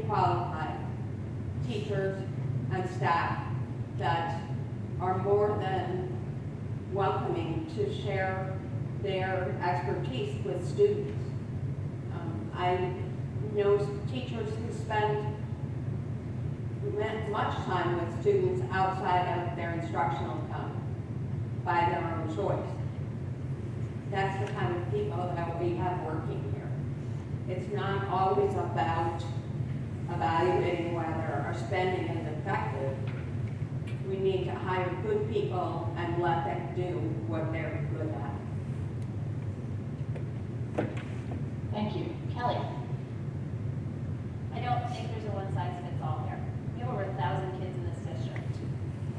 qualified teachers and staff that are more than welcoming to share their expertise with students. I know teachers who spend much time with students outside of their instructional time by their own choice. That's the kind of people that we have working here. It's not always about evaluating whether our spending is effective. We need to hire good people and let them do what they're good at. Thank you. Kelly? I don't think there's a one-size-fits-all here. We have over 1,000 kids in this district,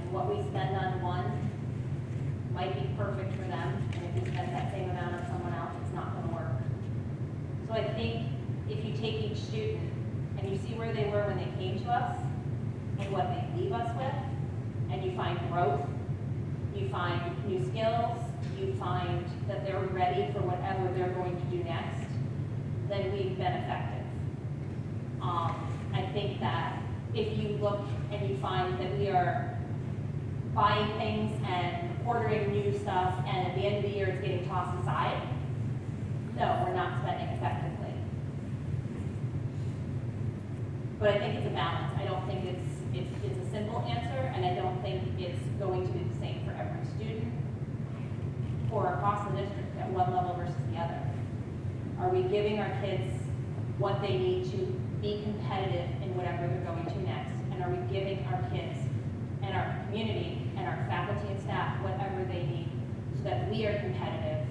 and what we spend on one might be perfect for them, and if we spend that same amount on someone else, it's not going to work. So I think if you take each student and you see where they were when they came to us and what they leave us with, and you find growth, you find new skills, you find that they're ready for whatever they're going to do next, then we've been effective. I think that if you look and you find that we are buying things and ordering new stuff, and at the end of the year it's getting tossed aside, no, we're not spending effectively. But I think it's a balance. I don't think it's a simple answer, and I don't think it's going to be the same for every student or across the district at one level versus the other. Are we giving our kids what they need to be competitive in whatever they're going to next? And are we giving our kids and our community and our faculty and staff whatever they need so that we are competitive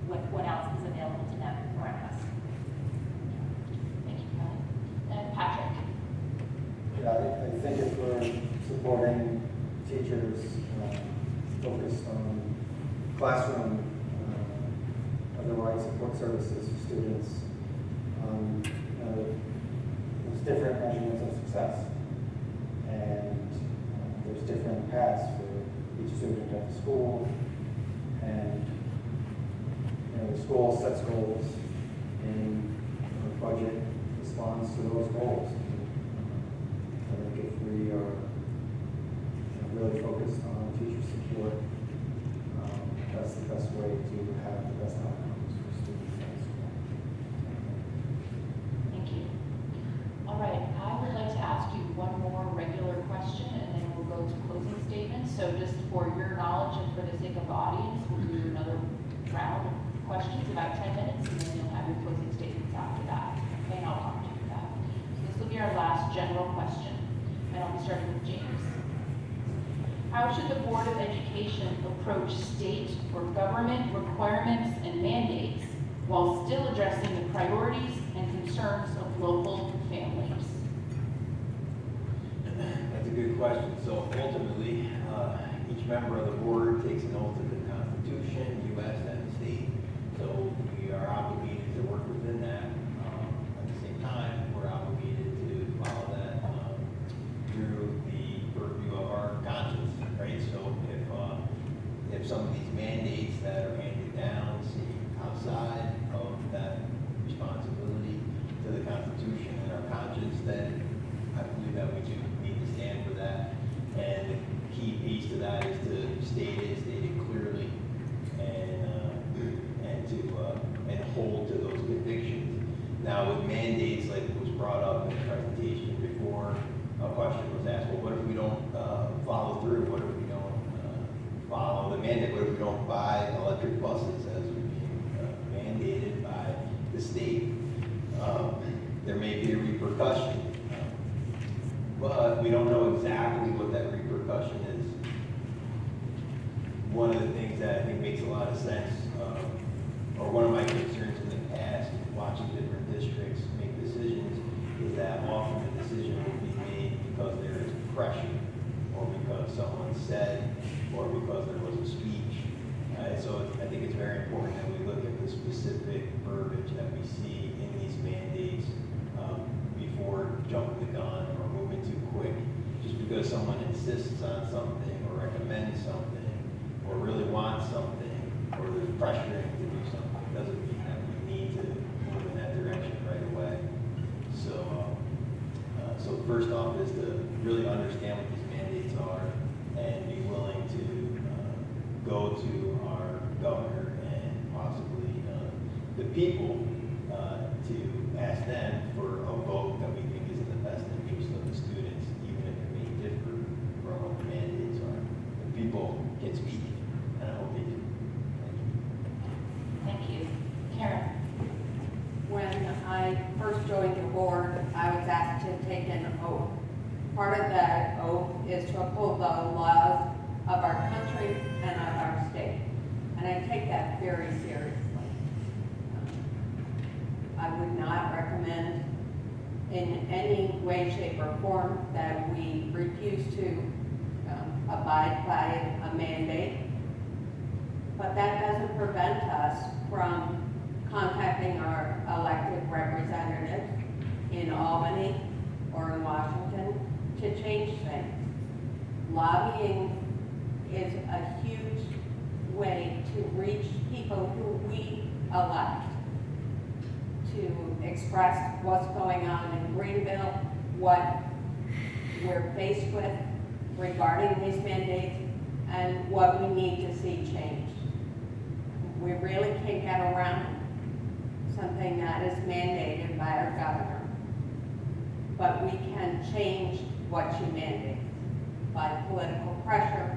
with what else is available to them around us? Thank you, Kelly. And Patrick? Yeah, I think if we're supporting teachers focused on classroom, otherwise support services for students, there's different measurements of success, and there's different paths for each student at the school, and the school sets goals, and the budget responds to those goals. I think if we are really focused on teacher support, that's the best way to have the best outcomes for students at school. Thank you. All right, I would like to ask you one more regular question, and then we'll go to closing statements. So just for your knowledge and for the sake of the audience, we'll do another round of questions, about 10 minutes, and then you'll have your closing statements after that. Okay, and I'll talk to you about that. So this will be our last general question, and I'll be starting with James. How should the Board of Education approach state or government requirements and mandates while still addressing the priorities and concerns of local families? That's a good question. So ultimately, each member of the board takes an oath to the Constitution, U.S. and the state. So we are obligated to work within that. At the same time, we're obligated to follow that through the purview of our conscience, right? So if some of these mandates that are handed down seem outside of that responsibility to the Constitution and our conscience, then I believe that we do need to stand for that. And the key piece to that is to state it clearly, and hold to those convictions. Now, with mandates, like was brought up in the presentation before, a question was asked, well, what if we don't follow through? What if we don't follow the mandate? What if we don't buy electric buses as being mandated by the state? There may be a repercussion, but we don't know exactly what that repercussion is. One of the things that I think makes a lot of sense, or one of my concerns in the past, watching different districts make decisions, is that often the decision will be made because there is pressure, or because someone said, or because there was a speech. So I think it's very important that we look at the specific verbiage that we see in these mandates before jumping the gun or moving too quick. Just because someone insists on something or recommends something or really wants something or there's pressuring to do something doesn't mean that we need to move in that direction right away. So So first off is to really understand what these mandates are and be willing to go to our governor and possibly the people to ask them for a vote that we think is in the best interest of the students, even if it may differ from what the mandates are. The people can speak, and I hope they do. Thank you. Thank you. Karen? When I first joined the board, I was asked to take an oath. Part of that oath is to uphold the laws of our country and of our state. And I take that very seriously. I would not recommend in any way, shape, or form that we refuse to abide by a mandate. But that doesn't prevent us from contacting our elected representatives in Albany or in Washington to change things. Lobbying is a huge way to reach people who we elect, to express what's going on in Greenville, what we're faced with regarding these mandates, and what we need to see changed. We really can't get around something that is mandated by our governor, but we can change what you mandate by political pressure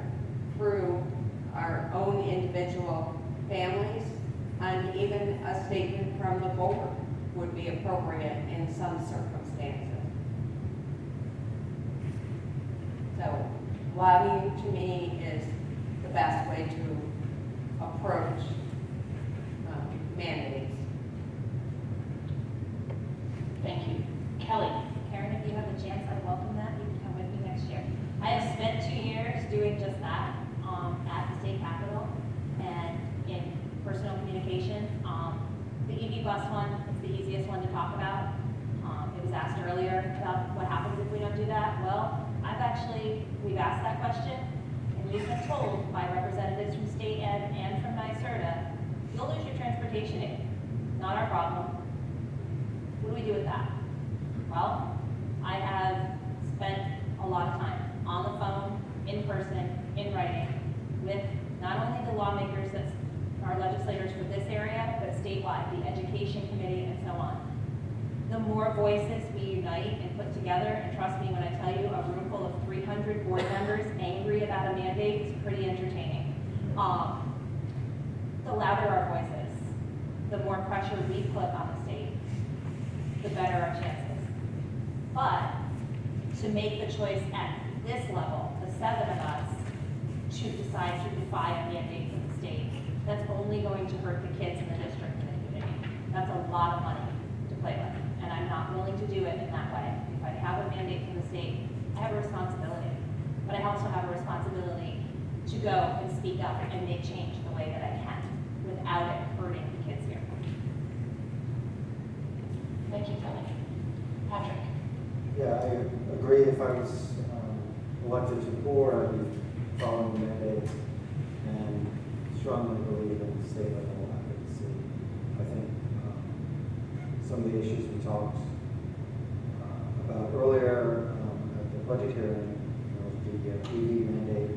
through our own individual families, and even a statement from the board would be appropriate in some circumstances. So lobbying to me is the best way to approach mandates. Thank you. Kelly? Karen, if you have a chance, I welcome that. You can come with me next year. I have spent 2 years doing just that at the state capitol and in personal communication. The EV bus one is the easiest one to talk about. It was asked earlier about what happens if we don't do that. Well, we've asked that question, and we've been told by representatives from state ed and from NYSERDA, you'll lose your transportation aid. Not our problem. What do we do with that? Well, I have spent a lot of time on the phone, in person, in writing, with not only the lawmakers that are legislators for this area, but statewide, the education committee, and so on. The more voices we unite and put together, and trust me when I tell you, a room full of 300 board members angry about a mandate is pretty entertaining. The louder our voices, the more pressure we put on the state, the better our chances. But to make the choice at this level, the 7 of us, to decide to defy a mandate from the state, that's only going to hurt the kids in the district and the community. That's a lot of money to play with, and I'm not willing to do it in that way. If I have a mandate from the state, I have a responsibility, but I also have a responsibility to go and speak up and make change the way that I can without it hurting the kids here. Thank you, Kelly. Patrick? Yeah, I agree. If I was elected to the board, I'd be following the mandate and strongly believe in state level advocacy. I think some of the issues we talked about earlier at the budget hearing, the EV mandate,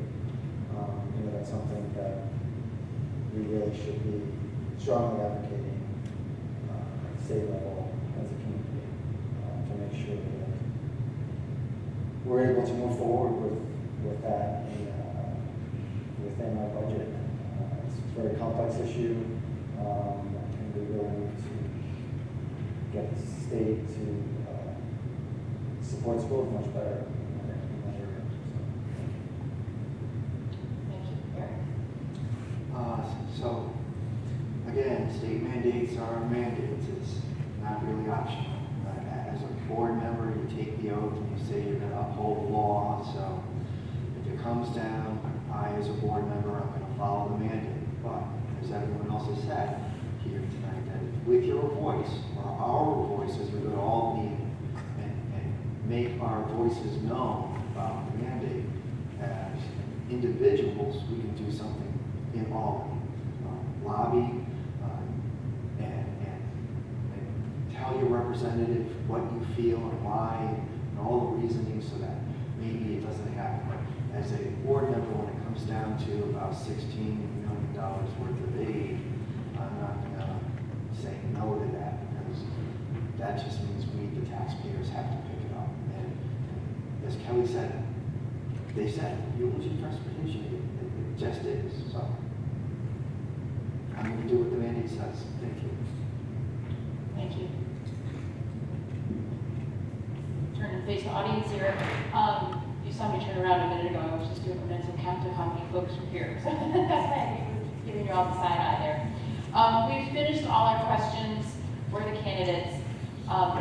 that's something that we really should be strongly advocating at the state level as a community to make sure that we're able to move forward with that within our budget. It's a very complex issue, and we really need to get the state to support schools much better in that area. Thank you. Eric? So, again, state mandates are mandates. It's not really optional. As a board member, you take the oath and you say you're going to uphold the law. So, if it comes down, I, as a board member, I'm going to follow the mandate. But, as everyone else has said here tonight, that with your voice, or our voices, we're going to all be and make our voices known about the mandate. As individuals, we can do something in Albany. Lobby and tell your representative what you feel and why and all the reasoning so that maybe it doesn't happen. But as a board member, when it comes down to about $16 million worth of aid, I'm not gonna say no to that, because that just means we, the taxpayers, have to pick it up. And as Kelly said, they said, you lose your transportation, it just is. So I'm gonna do what the mandate says. Thank you. Thank you. Turn and face the audience here. You saw me turn around a minute ago. I was just doing a mental count of how many folks were here. So that's why I was giving you all the side eye there. We've finished all our questions for the candidates.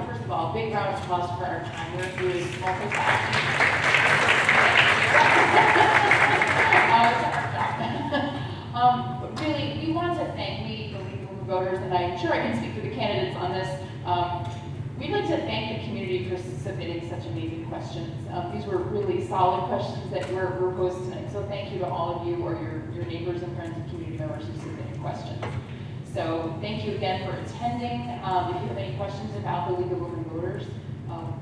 First of all, big round of applause for our timer who is multitasking. It's a hard job. But really, we want to thank the League of Women Voters, and I'm sure I can speak for the candidates on this. We'd like to thank the community for submitting such amazing questions. These were really solid questions that were posed tonight, so thank you to all of you or your neighbors and friends and community members who submitted questions. So thank you again for attending. If you have any questions about the League of Women Voters,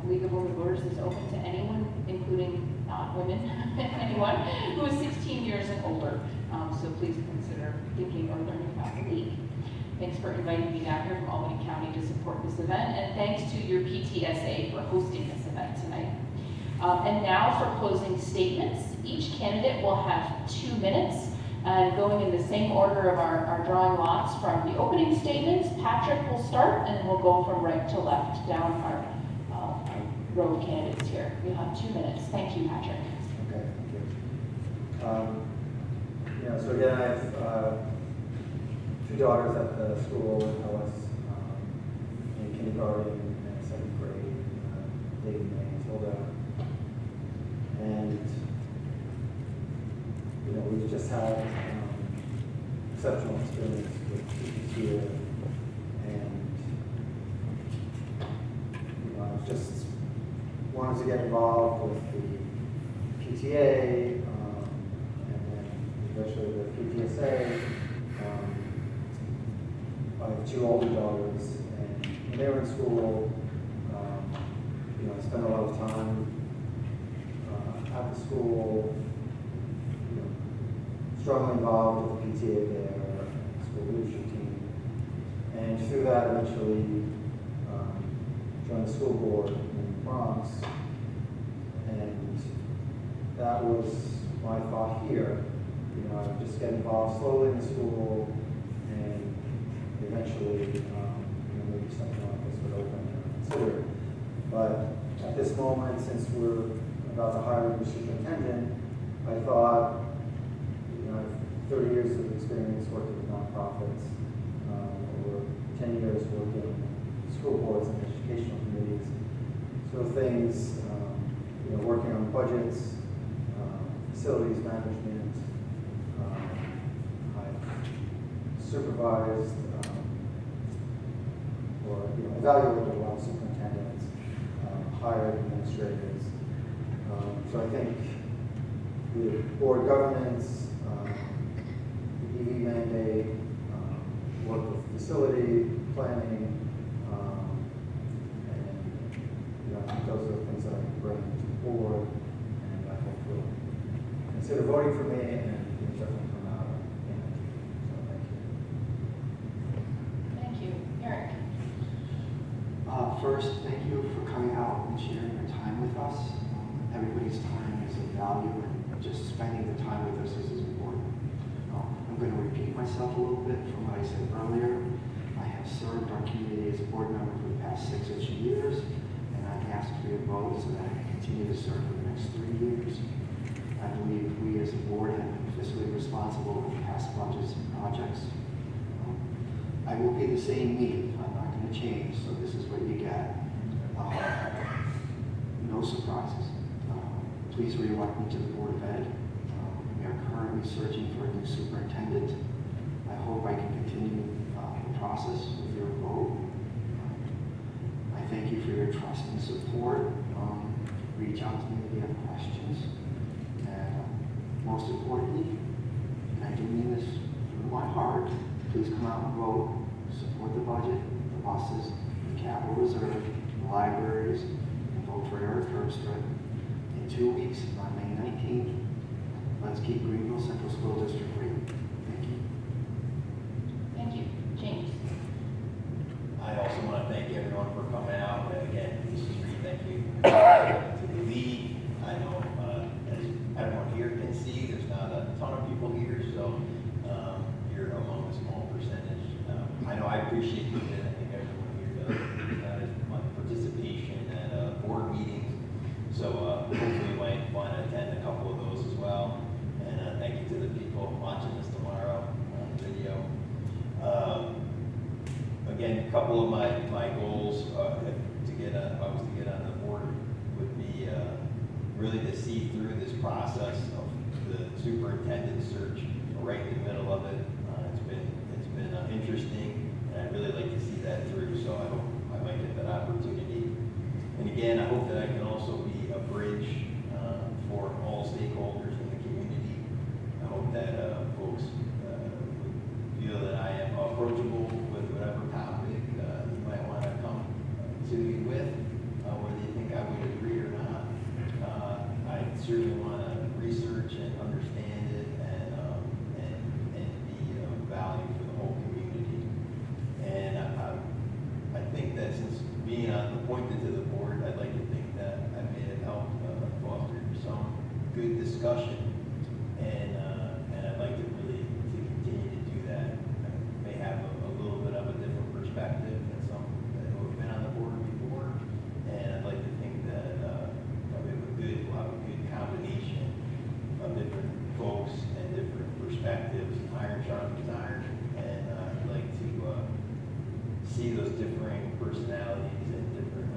League of Women Voters is open to anyone, including not women, anyone who is 16 years and older. So please consider thinking or learning about the League. Thanks for inviting me down here from Albany County to support this event, and thanks to your PTSA for hosting this event tonight. And now for closing statements. Each candidate will have 2 minutes, and going in the same order of our drawing lots from the opening statements, Patrick will start, and then we'll go from right to left down our row of candidates here. You'll have 2 minutes. Thank you, Patrick. Okay, thank you. So again, I have 2 daughters at the school. I was in kindergarten and 7th grade, David and Hilda. And, we've just had exceptional experience with teachers here. And, I just wanted to get involved with the PTA, and then eventually the PTSA. I have 2 older daughters, and when they were in school, I spent a lot of time at the school, strongly involved with the PTA there, school leadership team, and through that eventually joined the school board in the Bronx, and that was my thought here. I would just get involved slowly in the school, and eventually, maybe something like this would open and consider. But at this moment, since we're about to hire a new superintendent, I thought, I have 30 years of experience working with nonprofits, over 10 years working with school boards and educational committees. So things, working on budgets, facilities management, I've supervised or evaluated a lot of superintendents, hired administrators. So I think the board governance, the EV mandate, work with facility planning, and I think those are the things that I can bring to the board, and I hope you'll consider voting for me and definitely come out in it. So thank you. Thank you. Eric. First, thank you for coming out and sharing your time with us. Everybody's time is of value, and just spending the time with us is important. I'm going to repeat myself a little bit from what I said earlier. I have served our community as a board member for the past 6-ish years, and I'm asking for your vote so that I can continue to serve for the next 3 years. I believe we as a board have been fiscally responsible with past budgets and projects. I will be the same me. I'm not going to change, so this is what you get. No surprises. Please reelect me to the Board of Ed. We are currently searching for a new superintendent. I hope I can continue the process with your vote. I thank you for your trust and support. Reach out to me if you have questions. And most importantly, and I do mean this from my heart, please come out and vote. Support the budget, the buses, the capital reserve, the libraries, and vote for Eric Herbstreit in 2 weeks on May 19th. Let's keep Greenville Central School District green. Thank you. Thank you. James? I also want to thank everyone for coming out. And again, Mrs. Reed, thank you to the league. I know, as everyone here can see, there's not a ton of people here, so you're among a small percentage. I know I appreciate you, and I think everyone here does. There's not as much participation at board meetings, so hopefully you might want to attend a couple of those as well. And thank you to the people watching this tomorrow on video. Again, a couple of my goals if I was to get on the board would be really to see through this process of the superintendent search right in the middle of it. It's been interesting, and I'd really like to see that through. So I hope I might get that opportunity. And again, I hope that I can also be a bridge for all stakeholders in the community. I hope that folks would feel that I am approachable with whatever topic you might want to come to me with, whether you think I would agree or not. I certainly want to research and understand it and be of value for the whole community. And I think that since being appointed to the board, I'd like to think that I may have helped foster some good discussion, and I'd like to really continue to do that. I may have a little bit of a different perspective than some that have been on the board before, and I'd like to think that we'll have a good combination of different folks and different perspectives. Iron sharpens iron, and I'd like to see those differing personalities and different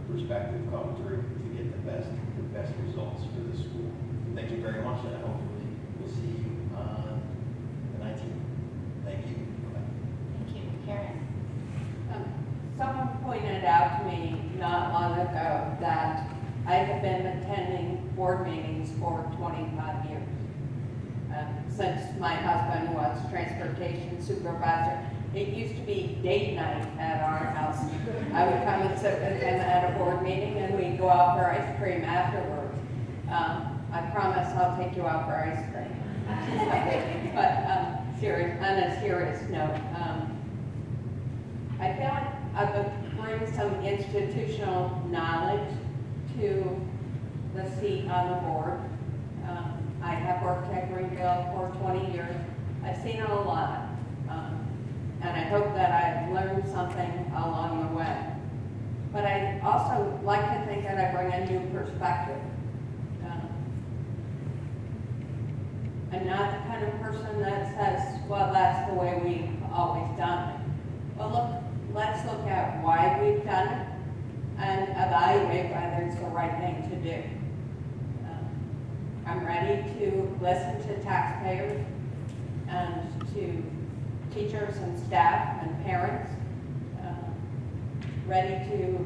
perspective come through to get the best results for the school. Thank you very much, and hopefully we'll see you on the 19th. Thank you. Bye. Thank you. Karen? Someone pointed out to me not long ago that I have been attending board meetings for 25 years. Since my husband was transportation supervisor, it used to be date night at our house. I would come and sit with him at a board meeting, and we'd go out for ice cream afterwards. I promise I'll take you out for ice cream. But on a serious note, I feel like I could bring some institutional knowledge to the seat on the board. I have worked at Greenville for 20 years. I've seen a lot. And I hope that I've learned something along the way. But I also like to think that I bring a new perspective. I'm not the kind of person that says, well, that's the way we've always done it. Well, let's look at why we've done it and evaluate whether it's the right thing to do. I'm ready to listen to taxpayers and to teachers and staff and parents, ready to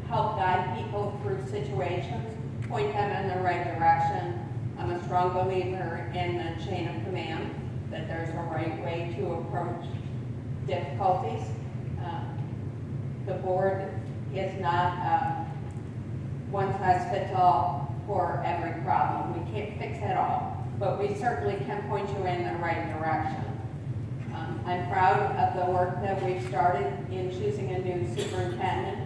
help guide people through situations, point them in the right direction. I'm a strong believer in the chain of command, that there's a right way to approach difficulties. The board is not one size fits all for every problem. We can't fix it all, but we certainly can point you in the right direction. I'm proud of the work that we've started in choosing a new superintendent.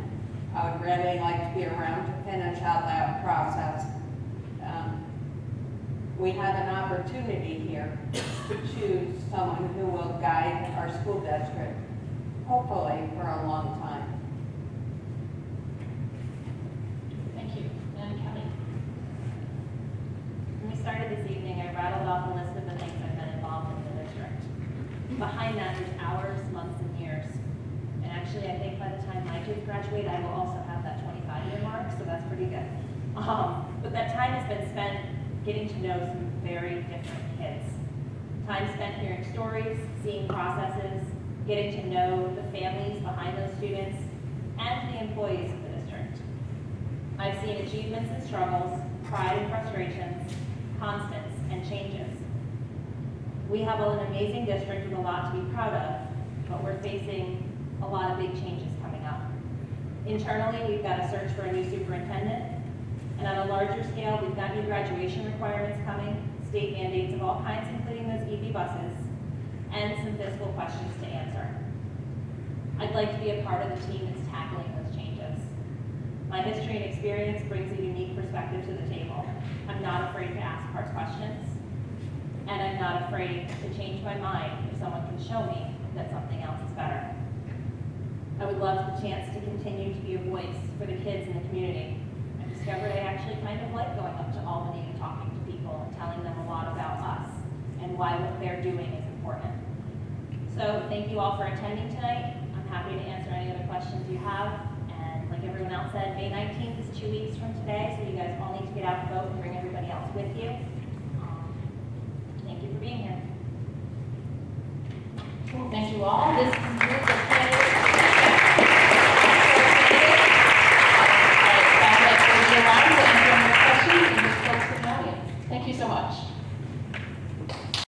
I would really like to be around to finish out that process. We have an opportunity here to choose someone who will guide our school district, hopefully for a long time. Thank you. And Kelly? When we started this evening, I rattled off a list of the things I've been involved in the district. Behind that, there's hours, months, and years. And actually, I think by the time my kids graduate, I will also have that 25-year mark, so that's pretty good. But that time has been spent getting to know some very different kids. Time spent hearing stories, seeing processes, getting to know the families behind those students, and the employees of the district. I've seen achievements and struggles, pride and frustrations, constants and changes. We have an amazing district with a lot to be proud of, but we're facing a lot of big changes coming up. Internally, we've got a search for a new superintendent. And on a larger scale, we've got new graduation requirements coming, state mandates of all kinds, including those EV buses, and some fiscal questions to answer. I'd like to be a part of the team that's tackling those changes. My history and experience brings a unique perspective to the table. I'm not afraid to ask hard questions, and I'm not afraid to change my mind if someone can show me that something else is better. I would love the chance to continue to be a voice for the kids in the community. I discovered I actually kind of like going up to Albany and talking to people and telling them a lot about us and why what they're doing is important. So thank you all for attending tonight. I'm happy to answer any other questions you have. And like everyone else said, May 19th is 2 weeks from today, so you guys all need to get out and vote and bring everybody else with you. Thank you for being here. Thank you all. This concludes the planning. Back at the line to answer any questions and just close to the audience. Thank you so much.